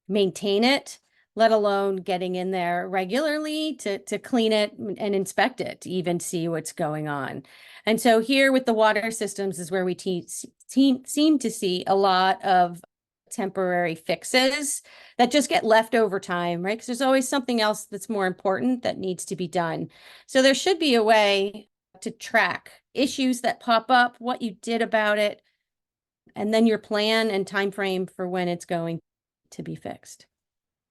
maintain it, let alone getting in there regularly to clean it and inspect it, to even see what's going on. And so here with the water systems is where we seem to see a lot of temporary fixes that just get left over time, right? Because there's always something else that's more important that needs to be done. So there should be a way to track issues that pop up, what you did about it, and then your plan and time frame for when it's going to be fixed.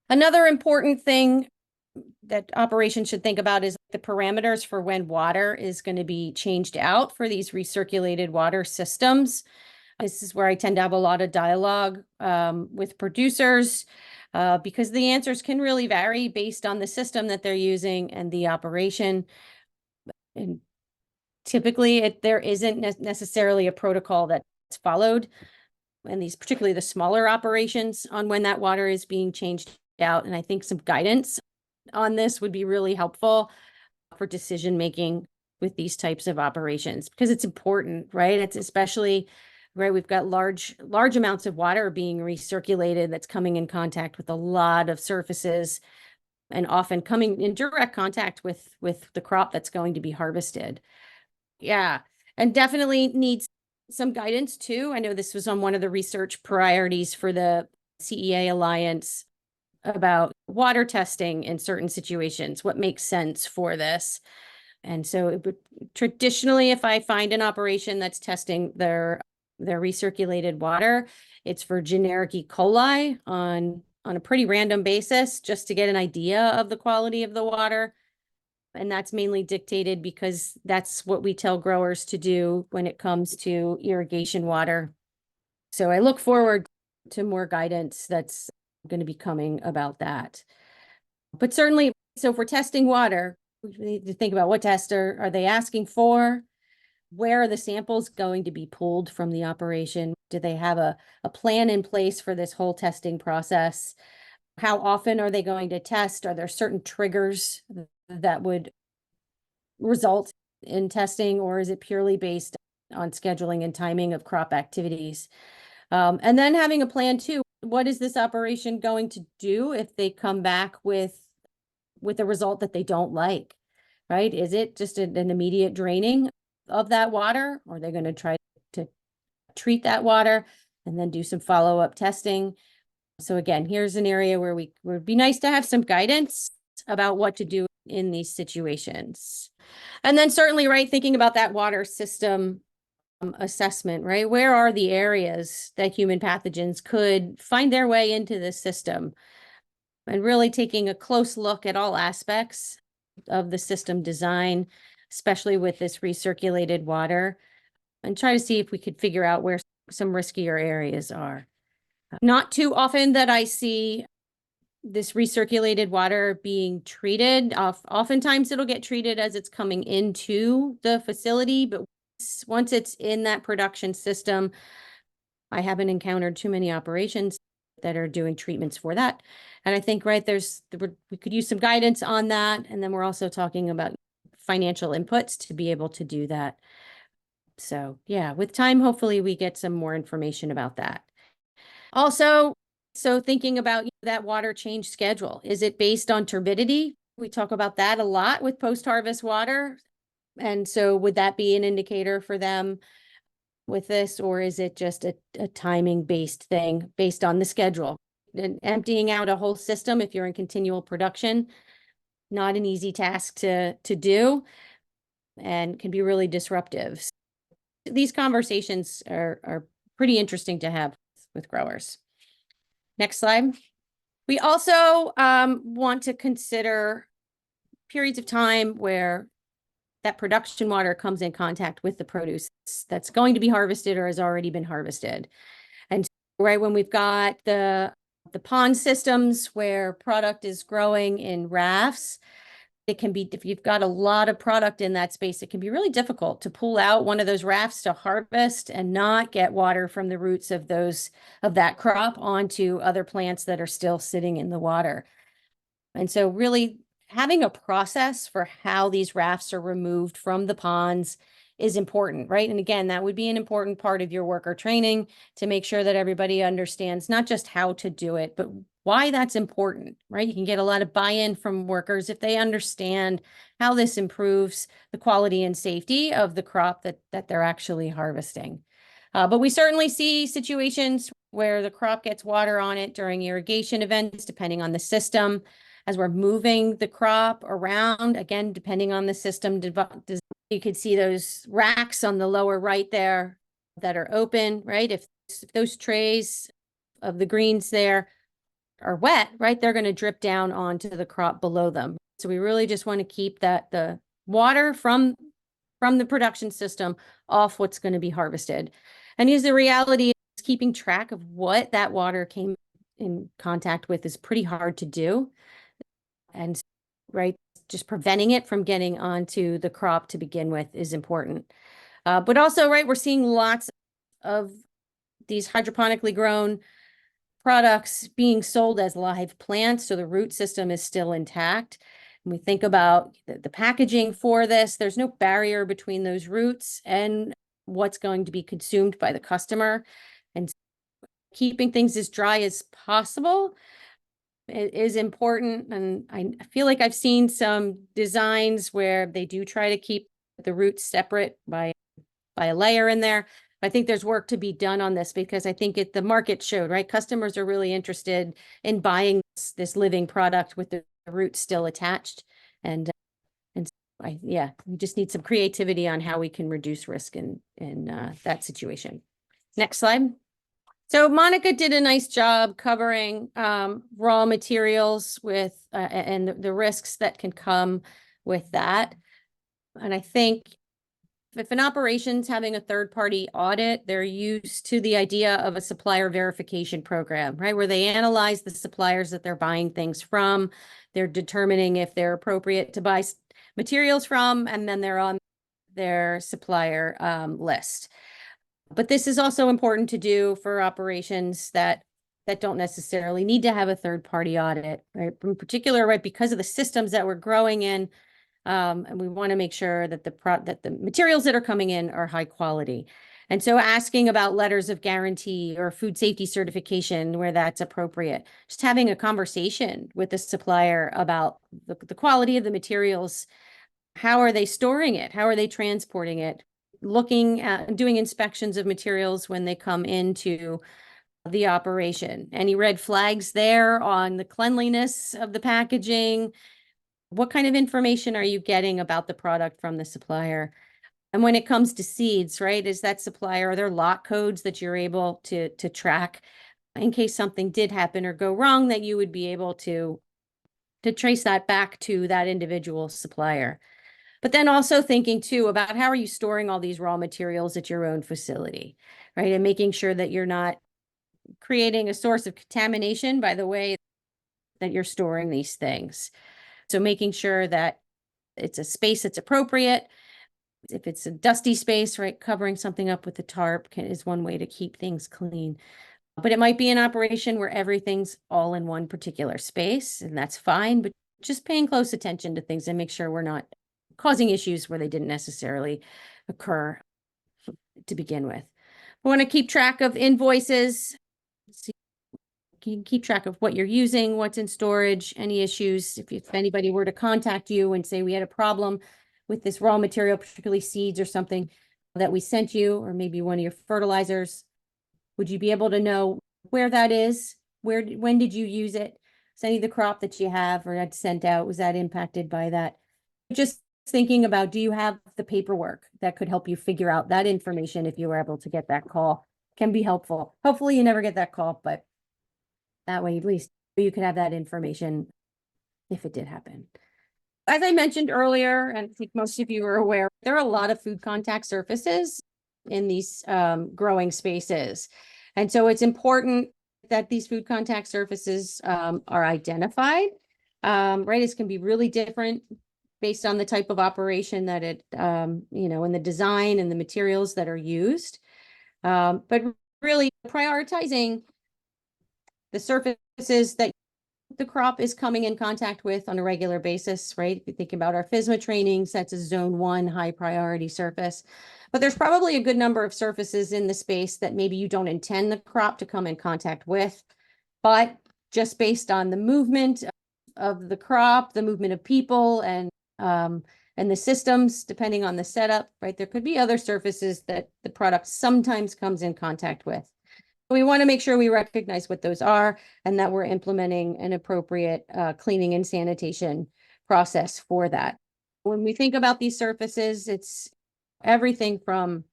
Another important thing that operations should think about is the parameters for when water is going to be changed out for these recirculated water systems. This is where I tend to have a lot of dialogue with producers because the answers can really vary based on the system that they're using and the operation. And typically, there isn't necessarily a protocol that's followed, and these, particularly the smaller operations, on when that water is being changed out. And I think some guidance on this would be really helpful for decision making with these types of operations, because it's important, right? It's especially, right, we've got large amounts of water being recirculated that's coming in contact with a lot of surfaces and often coming in direct contact with the crop that's going to be harvested. Yeah, and definitely needs some guidance too. I know this was on one of the research priorities for the CEA Alliance about water testing in certain situations, what makes sense for this. And so it would, traditionally, if I find an operation that's testing their recirculated water, it's for generic E. coli on a pretty random basis, just to get an idea of the quality of the water. And that's mainly dictated because that's what we tell growers to do when it comes to irrigation water. So I look forward to more guidance that's going to be coming about that. But certainly, so if we're testing water, we need to think about what test are they asking for? Where are the samples going to be pulled from the operation? Do they have a plan in place for this whole testing process? How often are they going to test? Are there certain triggers that would result in testing, or is it purely based on scheduling and timing of crop activities? And then having a plan too. What is this operation going to do if they come back with a result that they don't like, right? Is it just an immediate draining of that water, or are they going to try to treat that water and then do some follow-up testing? So again, here's an area where it would be nice to have some guidance about what to do in these situations. And then certainly, right, thinking about that water system assessment, right? Where are the areas that human pathogens could find their way into the system? And really taking a close look at all aspects of the system design, especially with this recirculated water, and try to see if we could figure out where some riskier areas are. Not too often that I see this recirculated water being treated. Oftentimes it'll get treated as it's coming into the facility, but once it's in that production system, I haven't encountered too many operations that are doing treatments for that. And I think, right, we could use some guidance on that. And then we're also talking about financial inputs to be able to do that. So yeah, with time, hopefully we get some more information about that. Also, so thinking about that water change schedule, is it based on turbidity? We talk about that a lot with post-harvest water. And so would that be an indicator for them with this, or is it just a timing-based thing based on the schedule? And emptying out a whole system, if you're in continual production, not an easy task to do and can be really disruptive. So these conversations are pretty interesting to have with growers. Next slide. We also want to consider periods of time where that production water comes in contact with the produce that's going to be harvested or has already been harvested. And right when we've got the pond systems where product is growing in rafts, it can be, if you've got a lot of product in that space, it can be really difficult to pull out one of those rafts to harvest and not get water from the roots of that crop onto other plants that are still sitting in the water. And so really having a process for how these rafts are removed from the ponds is important, right? And again, that would be an important part of your worker training to make sure that everybody understands not just how to do it, but why that's important, right? You can get a lot of buy-in from workers if they understand how this improves the quality and safety of the crop that they're actually harvesting. But we certainly see situations where the crop gets water on it during irrigation events, depending on the system. As we're moving the crop around, again, depending on the system, you could see those racks on the lower right there that are open, right? If those trays of the greens there are wet, right, they're going to drip down onto the crop below them. So we really just want to keep the water from the production system off what's going to be harvested. And the reality is keeping track of what that water came in contact with is pretty hard to do. And right, just preventing it from getting onto the crop to begin with is important. But also, right, we're seeing lots of these hydroponically grown products being sold as live plants, so the root system is still intact. When we think about the packaging for this, there's no barrier between those roots and what's going to be consumed by the customer. And keeping things as dry as possible is important. And I feel like I've seen some designs where they do try to keep the roots separate by a layer in there. I think there's work to be done on this because I think the market showed, right? Customers are really interested in buying this living product with the roots still attached. And yeah, we just need some creativity on how we can reduce risk in that situation. Next slide. So Monica did a nice job covering raw materials with and the risks that can come with that. And I think if an operation's having a third-party audit, they're used to the idea of a supplier verification program, right? Where they analyze the suppliers that they're buying things from. They're determining if they're appropriate to buy materials from, and then they're on their supplier list. But this is also important to do for operations that don't necessarily need to have a third-party audit, right? In particular, right, because of the systems that we're growing in, and we want to make sure that the materials that are coming in are high quality. And so asking about letters of guarantee or food safety certification where that's appropriate, just having a conversation with the supplier about the quality of the materials. How are they storing it? How are they transporting it? Looking at doing inspections of materials when they come into the operation. Any red flags there on the cleanliness of the packaging? What kind of information are you getting about the product from the supplier? And when it comes to seeds, right, is that supplier, are there lot codes that you're able to track in case something did happen or go wrong, that you would be able to trace that back to that individual supplier? But then also thinking too about how are you storing all these raw materials at your own facility, right? And making sure that you're not creating a source of contamination by the way that you're storing these things. So making sure that it's a space that's appropriate. If it's a dusty space, right, covering something up with a tarp is one way to keep things clean. But it might be an operation where everything's all in one particular space, and that's fine. But just paying close attention to things and make sure we're not causing issues where they didn't necessarily occur to begin with. We want to keep track of invoices. You can keep track of what you're using, what's in storage, any issues. If anybody were to contact you and say we had a problem with this raw material, particularly seeds or something that we sent you, or maybe one of your fertilizers, would you be able to know where that is? When did you use it? Is any of the crop that you have or had sent out, was that impacted by that? Just thinking about, do you have the paperwork that could help you figure out that information if you were able to get that call? Can be helpful. Hopefully you never get that call, but that way at least you could have that information if it did happen. As I mentioned earlier, and I think most of you are aware, there are a lot of food contact surfaces in these growing spaces. And so it's important that these food contact surfaces are identified, right? It can be really different based on the type of operation that it, you know, and the design and the materials that are used. But really prioritizing the surfaces that the crop is coming in contact with on a regular basis, right? If you think about our FSMA trainings, that's a zone 1 high priority surface. But there's probably a good number of surfaces in the space that maybe you don't intend the crop to come in contact with, but just based on the movement of the crop, the movement of people, and the systems, depending on the setup, right? There could be other surfaces that the product sometimes comes in contact with. We want to make sure we recognize what those are and that we're implementing an appropriate cleaning and sanitation process for that. When we think about these surfaces, it's everything from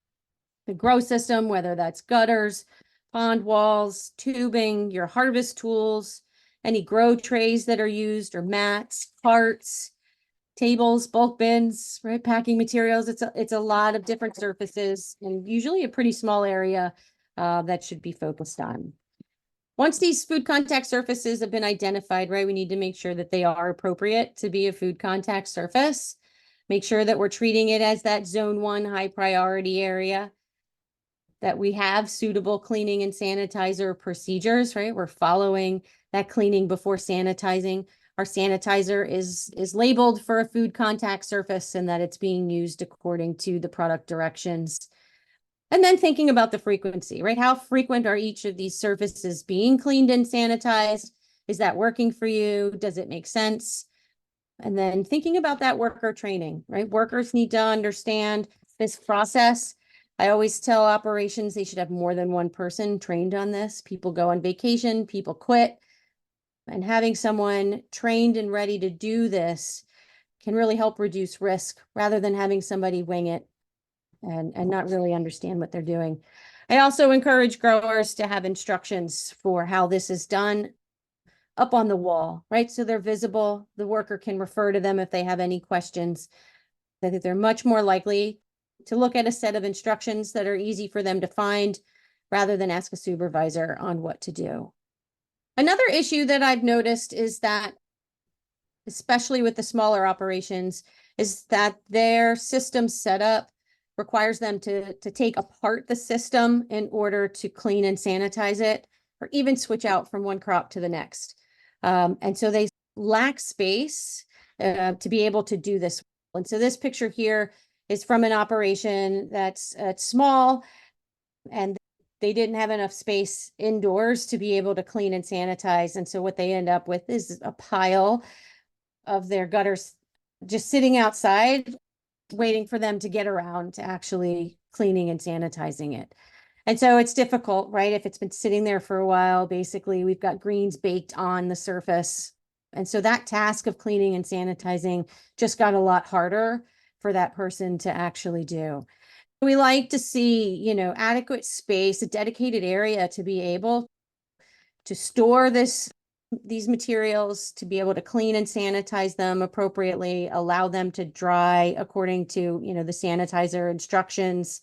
the grow system, whether that's gutters, pond walls, tubing, your harvest tools, any grow trays that are used, or mats, carts, tables, bulk bins, right? Packing materials. It's a lot of different surfaces and usually a pretty small area that should be focused on. Once these food contact surfaces have been identified, right, we need to make sure that they are appropriate to be a food contact surface. Make sure that we're treating it as that zone 1 high priority area, that we have suitable cleaning and sanitizer procedures, right? We're following that cleaning before sanitizing. Our sanitizer is labeled for a food contact surface and that it's being used according to the product directions. And then thinking about the frequency, right? How frequent are each of these surfaces being cleaned and sanitized? Is that working for you? Does it make sense? And then thinking about that worker training, right? Workers need to understand this process. I always tell operations they should have more than one person trained on this. People go on vacation, people quit. And having someone trained and ready to do this can really help reduce risk rather than having somebody wing it and not really understand what they're doing. I also encourage growers to have instructions for how this is done up on the wall, right? So they're visible. The worker can refer to them if they have any questions. I think they're much more likely to look at a set of instructions that are easy for them to find rather than ask a supervisor on what to do. Another issue that I've noticed is that, especially with the smaller operations, is that their system setup requires them to take apart the system in order to clean and sanitize it, or even switch out from one crop to the next. And so they lack space to be able to do this. And so this picture here is from an operation that's small, and they didn't have enough space indoors to be able to clean and sanitize. And so what they end up with is a pile of their gutters just sitting outside, waiting for them to get around to actually cleaning and sanitizing it. And so it's difficult, right? If it's been sitting there for a while, basically we've got greens baked on the surface. And so that task of cleaning and sanitizing just got a lot harder for that person to actually do. We like to see, you know, adequate space, a dedicated area to be able to store these materials, to be able to clean and sanitize them appropriately, allow them to dry according to, you know, the sanitizer instructions,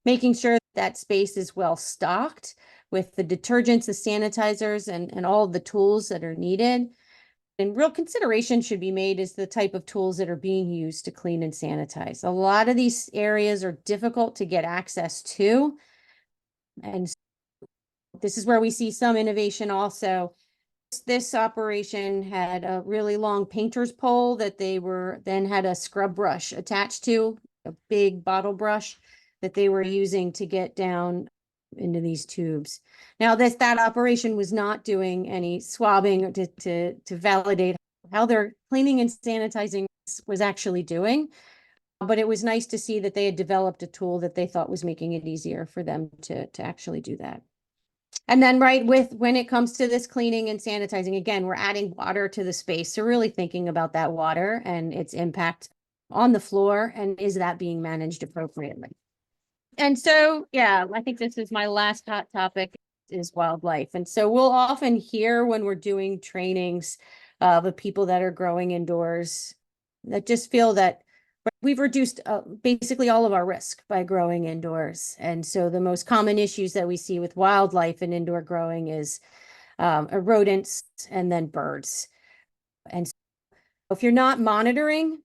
making sure that space is well stocked with the detergents, the sanitizers, and all of the tools that are needed. And real consideration should be made is the type of tools that are being used to clean and sanitize. A lot of these areas are difficult to get access to. And this is where we see some innovation also. This operation had a really long painter's pole that they then had a scrub brush attached to, a big bottle brush that they were using to get down into these tubes. Now that operation was not doing any swabbing to validate how their cleaning and sanitizing was actually doing, but it was nice to see that they had developed a tool that they thought was making it easier for them to actually do that. And then when it comes to this cleaning and sanitizing, again, we're adding water to the space. So really thinking about that water and its impact on the floor, and is that being managed appropriately? And so, yeah, I think this is my last hot topic, is wildlife. And so we'll often hear when we're doing trainings of people that are growing indoors that just feel that we've reduced basically all of our risk by growing indoors. And so the most common issues that we see with wildlife and indoor growing is rodents and then birds. And so if you're not monitoring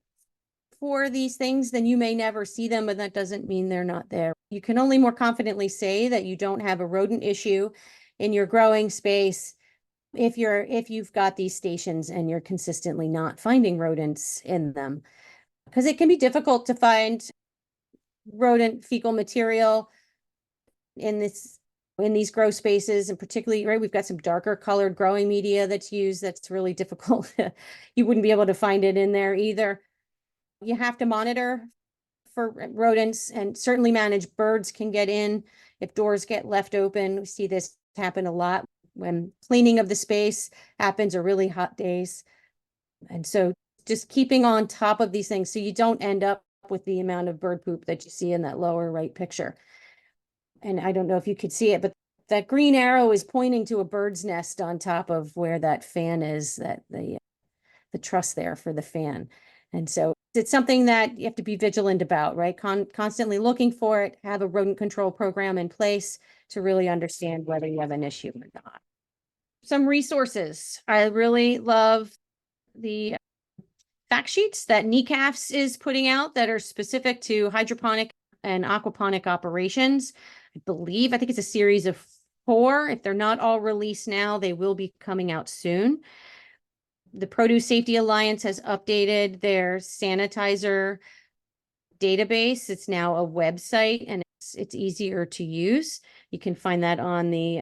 for these things, then you may never see them, but that doesn't mean they're not there. You can only more confidently say that you don't have a rodent issue in your growing space if you've got these stations and you're consistently not finding rodents in them. Because it can be difficult to find rodent fecal material in these grow spaces, and particularly, right, we've got some darker colored growing media that's used that's really difficult. You wouldn't be able to find it in there either. You have to monitor for rodents, and certainly manage birds can get in if doors get left open. We see this happen a lot when cleaning of the space happens or really hot days. And so just keeping on top of these things so you don't end up with the amount of bird poop that you see in that lower right picture. And I don't know if you could see it, but that green arrow is pointing to a bird's nest on top of where that fan is, that the truss there for the fan. And so it's something that you have to be vigilant about, right? Constantly looking for it, have a rodent control program in place to really understand whether you have an issue or not. Some resources. I really love the fact sheets that NECAFS is putting out that are specific to hydroponic and aquaponic operations. I think it's a series of 4. If they're not all released now, they will be coming out soon. The Produce Safety Alliance has updated their sanitizer database. It's now a website, and it's easier to use. You can find that on the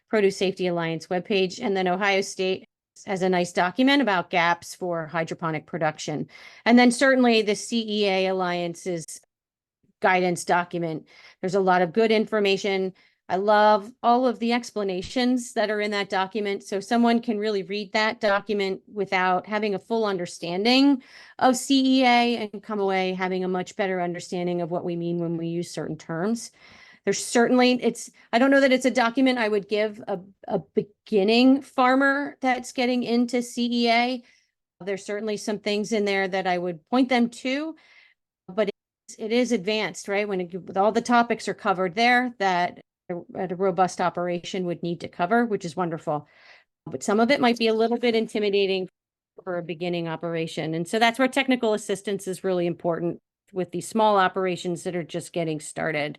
Produce Safety Alliance webpage. And then Ohio State has a nice document about gaps for hydroponic production. And then certainly the CEA Alliance's guidance document. There's a lot of good information. I love all of the explanations that are in that document. So someone can really read that document without having a full understanding of CEA and come away having a much better understanding of what we mean when we use certain terms. There's certainly, I don't know that it's a document I would give a beginning farmer that's getting into CEA. There's certainly some things in there that I would point them to, but it is advanced, right? With all the topics are covered there that a robust operation would need to cover, which is wonderful. But some of it might be a little bit intimidating for a beginning operation. And so that's where technical assistance is really important with these small operations that are just getting started.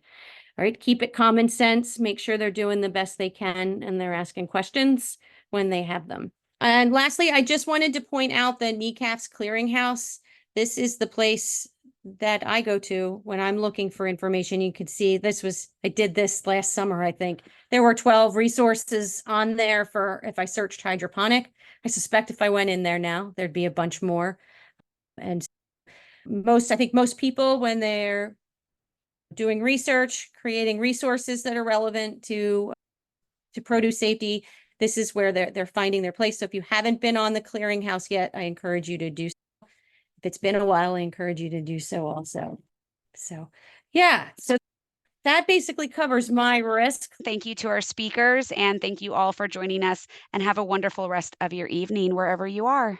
All right, keep it common sense, make sure they're doing the best they can and they're asking questions when they have them. And lastly, I just wanted to point out the NECAFS Clearinghouse. This is the place that I go to when I'm looking for information. You could see I did this last summer, I think. There were 12 resources on there for if I searched hydroponic. I suspect if I went in there now, there'd be a bunch more. And I think most people, when they're doing research, creating resources that are relevant to produce safety, this is where they're finding their place. So if you haven't been on the Clearinghouse yet, I encourage you to do so. If it's been a while, I encourage you to do so also. So yeah, so that basically covers my risk. Thank you to our speakers, and thank you all for joining us, and have a wonderful rest of your evening wherever you are.